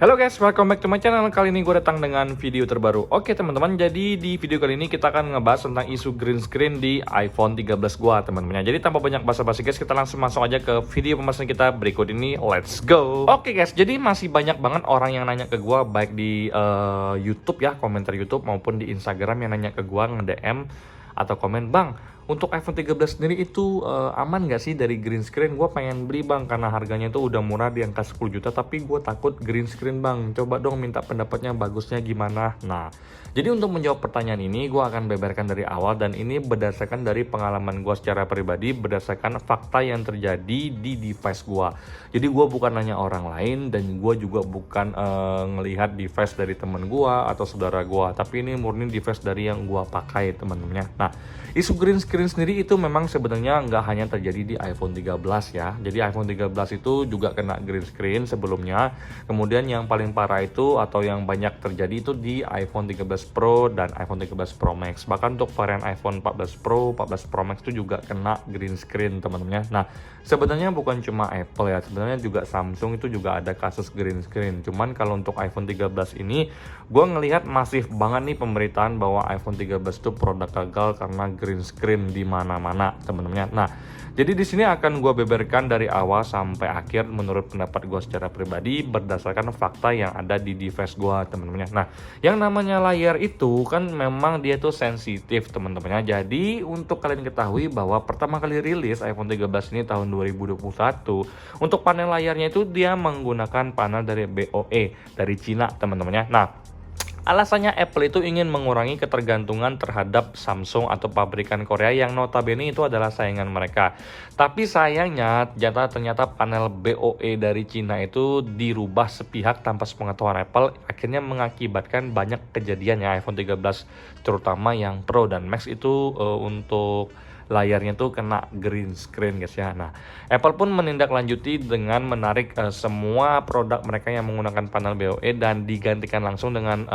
Halo guys, welcome back to my channel. Kali ini gue datang dengan video terbaru. Oke teman-teman, jadi di video kali ini kita akan ngebahas tentang isu green screen di iPhone 13 gue teman-teman. Jadi tanpa banyak basa-basi guys, kita langsung masuk aja ke video pembahasan kita berikut ini. Let's go. Oke guys, jadi masih banyak banget orang yang nanya ke gue, baik di YouTube ya, komentar YouTube, maupun di Instagram yang nanya ke gue, nge-DM atau komen, "Bang, untuk iPhone 13 sendiri itu aman gak sih dari green screen? Gue pengen beli bang, karena harganya itu udah murah di angka 10 juta, tapi gue takut green screen bang. Coba dong minta pendapatnya, bagusnya gimana?" Nah, jadi untuk menjawab pertanyaan ini, gue akan beberkan dari awal, dan ini berdasarkan dari pengalaman gue secara pribadi, berdasarkan fakta yang terjadi di device gue. Jadi gue bukan nanya orang lain, dan gue juga bukan ngelihat device dari temen gue atau saudara gue, tapi ini murni device dari yang gue pakai temen-temennya. Nah, isu green screen sendiri itu memang sebenarnya nggak hanya terjadi di iPhone 13 ya. Jadi iPhone 13 itu juga kena green screen sebelumnya. Kemudian yang paling parah itu atau yang banyak terjadi itu di iPhone 13 Pro dan iPhone 13 Pro Max. Bahkan untuk varian iPhone 14 Pro, 14 Pro Max itu juga kena green screen teman-teman. Nah, sebenarnya bukan cuma Apple ya, sebenarnya juga Samsung itu juga ada kasus green screen. Cuman kalau untuk iPhone 13 ini, gue ngelihat masif banget nih pemberitaan bahwa iPhone 13 itu produk gagal karena green screen di mana-mana teman-teman. Nah, jadi di sini akan gue beberkan dari awal sampai akhir menurut pendapat gue secara pribadi berdasarkan fakta yang ada di device gue teman-teman. Nah, yang namanya layar itu kan memang dia tuh sensitif teman-teman. Jadi untuk kalian ketahui bahwa pertama kali rilis iPhone 13 ini tahun 2021, untuk panel layarnya itu dia menggunakan panel dari BOE dari Cina teman-teman. Nah, alasannya Apple itu ingin mengurangi ketergantungan terhadap Samsung atau pabrikan Korea yang notabene itu adalah saingan mereka. Tapi sayangnya ternyata panel BOE dari Cina itu dirubah sepihak tanpa sepengetahuan Apple, akhirnya mengakibatkan banyak kejadian ya iPhone 13 terutama yang Pro dan Max itu untuk layarnya tuh kena green screen guys ya. Nah, Apple pun menindaklanjuti dengan menarik semua produk mereka yang menggunakan panel BOE dan digantikan langsung dengan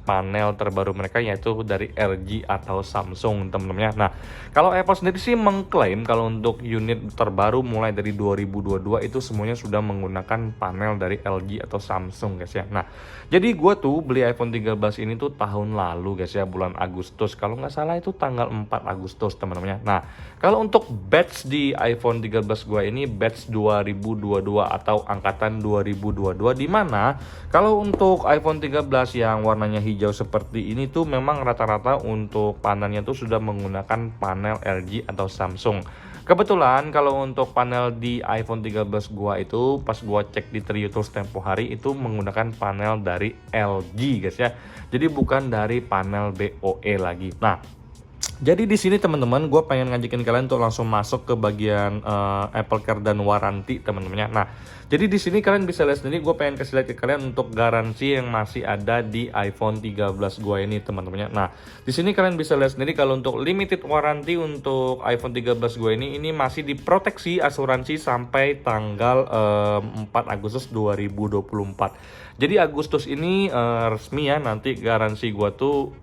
panel terbaru mereka yaitu dari LG atau Samsung teman-teman. Nah, kalau Apple sendiri sih mengklaim kalau untuk unit terbaru mulai dari 2022 itu semuanya sudah menggunakan panel dari LG atau Samsung guys ya. Nah, jadi gue tuh beli iPhone 13 ini tuh tahun lalu guys ya, bulan Agustus. Kalau nggak salah itu tanggal 4 Agustus teman-teman. Nah, kalau untuk batch di iPhone 13 gua ini batch 2022 atau angkatan 2022, di mana kalau untuk iPhone 13 yang warnanya hijau seperti ini tuh memang rata-rata untuk panelnya tuh sudah menggunakan panel LG atau Samsung. Kebetulan kalau untuk panel di iPhone 13 gua itu pas gua cek di Trio Tools tempo hari itu menggunakan panel dari LG guys ya. Jadi bukan dari panel BOE lagi. Nah, jadi di sini teman-teman, gue pengen ngajakin kalian untuk langsung masuk ke bagian Apple Care dan waranti teman-teman. Nah, jadi di sini kalian bisa lihat sendiri, gue pengen kasih lihat ke kalian untuk garansi yang masih ada di iPhone 13 gue ini teman-teman. Nah, di sini kalian bisa lihat sendiri kalau untuk limited waranti untuk iPhone 13 gue ini masih diproteksi asuransi sampai tanggal 4 Agustus 2024. Jadi Agustus ini resmi ya, nanti garansi gua tuh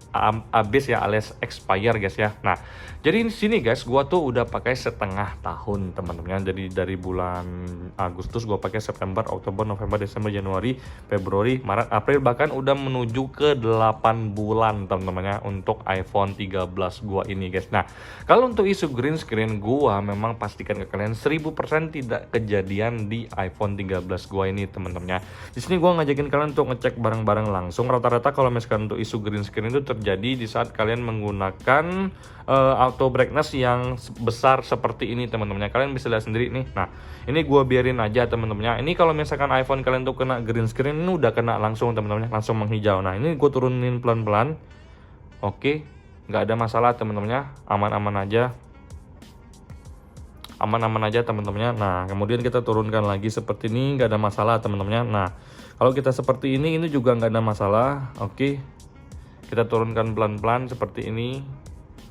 habis ya, alias expire guys ya. Nah, jadi di sini guys gua tuh udah pakai setengah tahun teman-teman. Jadi dari bulan Agustus gua pakai September, Oktober, November, Desember, Januari, Februari, Maret, April, bahkan udah menuju ke 8 bulan teman-teman ya untuk iPhone 13 gua ini guys. Nah, kalau untuk isu green screen gua memang pastikan ke kalian 1000% tidak kejadian di iPhone 13 gua ini teman-teman ya. Di sini gua ngajakin kalian untuk ngecek barang-barang langsung. Rata-rata kalau misalkan untuk isu green screen itu terjadi di saat kalian menggunakan auto brightness yang besar seperti ini teman-teman. Kalian bisa lihat sendiri nih. Nah, ini gua biarin aja teman-teman. Ini kalau misalkan iPhone kalian tuh kena green screen, ini udah kena langsung teman-teman, langsung menghijau. Nah, ini gua turunin pelan-pelan. Oke, nggak ada masalah teman-teman, aman-aman aja. Aman-aman aja teman-temannya. Nah, kemudian kita turunkan lagi seperti ini, nggak ada masalah teman-temannya. Nah, kalau kita seperti ini juga nggak ada masalah. Oke, kita turunkan pelan-pelan seperti ini.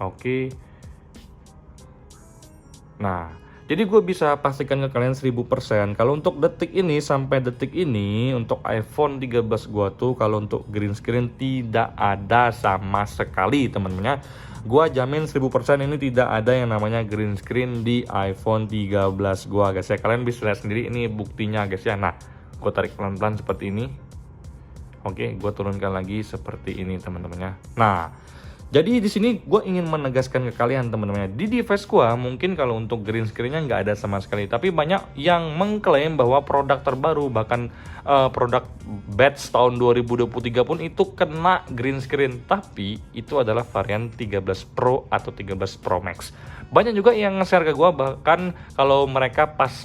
Oke. Nah, jadi gue bisa pastikan ke kalian 1000%. Kalau untuk detik ini sampai detik ini untuk iPhone 13 gue tuh kalau untuk green screen tidak ada sama sekali teman-temannya. Gua jamin 1000% ini tidak ada yang namanya green screen di iPhone 13 gua guys ya. Kalian bisa lihat sendiri ini buktinya guys ya. Nah, gua tarik pelan-pelan seperti ini. Oke, gue turunkan lagi seperti ini teman-temannya. Nah, jadi di sini gue ingin menegaskan ke kalian teman-teman, di device gue mungkin kalau untuk green screen-nya nggak ada sama sekali, tapi banyak yang mengklaim bahwa produk terbaru bahkan produk batch tahun 2023 pun itu kena green screen, tapi itu adalah varian 13 Pro atau 13 Pro Max. Banyak juga yang nge-share ke gue, bahkan kalau mereka pas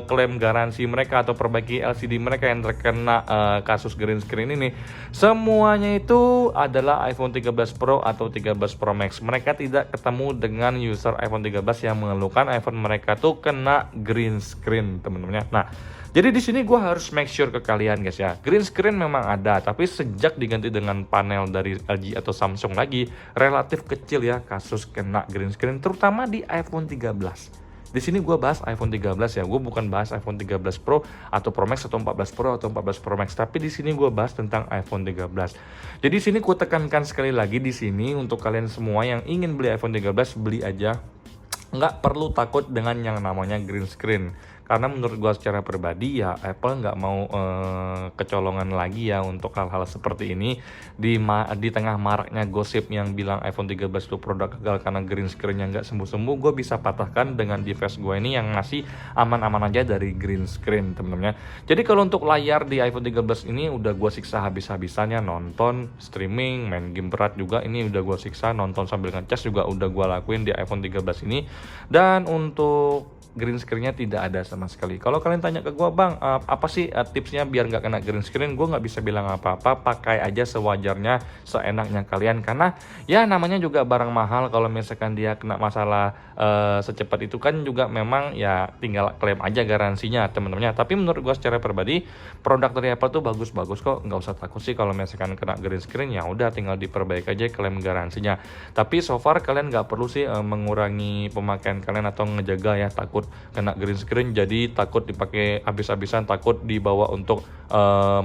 klaim garansi mereka atau perbaiki LCD mereka yang terkena kasus green screen ini, semuanya itu adalah iPhone 13 Pro atau 13 Pro Max. Mereka tidak ketemu dengan user iPhone 13 yang mengeluhkan iPhone mereka tuh kena green screen teman-teman. Nah, jadi di sini gue harus make sure ke kalian guys ya, green screen memang ada, tapi sejak diganti dengan panel dari LG atau Samsung lagi, relatif kecil ya kasus kena green screen, terutama di iPhone 13. Di sini gue bahas iPhone 13 ya, gue bukan bahas iPhone 13 Pro atau Pro Max atau 14 Pro atau 14 Pro Max, tapi di sini gue bahas tentang iPhone 13. Jadi di sini gue tekankan sekali lagi di sini untuk kalian semua yang ingin beli iPhone 13, beli aja. Nggak perlu takut dengan yang namanya green screen, karena menurut gua secara pribadi ya Apple nggak mau kecolongan lagi ya untuk hal-hal seperti ini di tengah maraknya gosip yang bilang iPhone 13 itu produk gagal karena green screen-nya nggak sembuh-sembuh. Gue bisa patahkan dengan device gue ini yang masih aman-aman aja dari green screen temen-temennya. Jadi kalau untuk layar di iPhone 13 ini udah gue siksa habis-habisannya, nonton, streaming, main game berat juga ini udah gue siksa, nonton sambil ngecas juga udah gue lakuin di iPhone 13 ini. Dan untuk green screen-nya tidak ada sama sekali. Kalau kalian tanya ke gue, bang, apa sih tipsnya biar nggak kena green screen? Gue nggak bisa bilang apa-apa, pakai aja sewajarnya, seenaknya kalian. Karena ya namanya juga barang mahal, kalau misalkan dia kena masalah secepat itu kan juga memang ya tinggal klaim aja garansinya teman-temannya. Tapi menurut gue secara pribadi, produk dari Apple tuh bagus-bagus kok, nggak usah takut sih kalau misalkan kena green screen, ya udah tinggal diperbaiki aja klaim garansinya. Tapi so far kalian nggak perlu sih mengurangi pemakaian kalian atau ngejaga ya, takut kena green screen jadi takut dipakai habis-habisan, takut dibawa untuk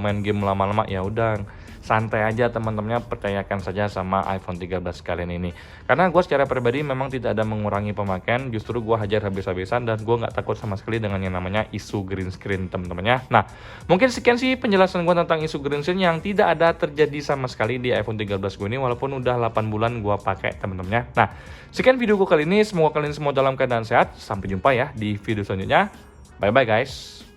main game lama-lama. Ya udah santai aja teman-temannya, percayakan saja sama iPhone 13 kalian ini. Karena gue secara pribadi memang tidak ada mengurangi pemakaian, justru gue hajar habis-habisan dan gue nggak takut sama sekali dengan yang namanya isu green screen teman-temannya. Nah, mungkin sekian sih penjelasan gue tentang isu green screen yang tidak ada terjadi sama sekali di iPhone 13 gue ini, walaupun udah 8 bulan gue pakai teman-temannya. Nah, sekian video gue kali ini, semoga kalian semua dalam keadaan sehat. Sampai jumpa ya di video selanjutnya. Bye bye guys.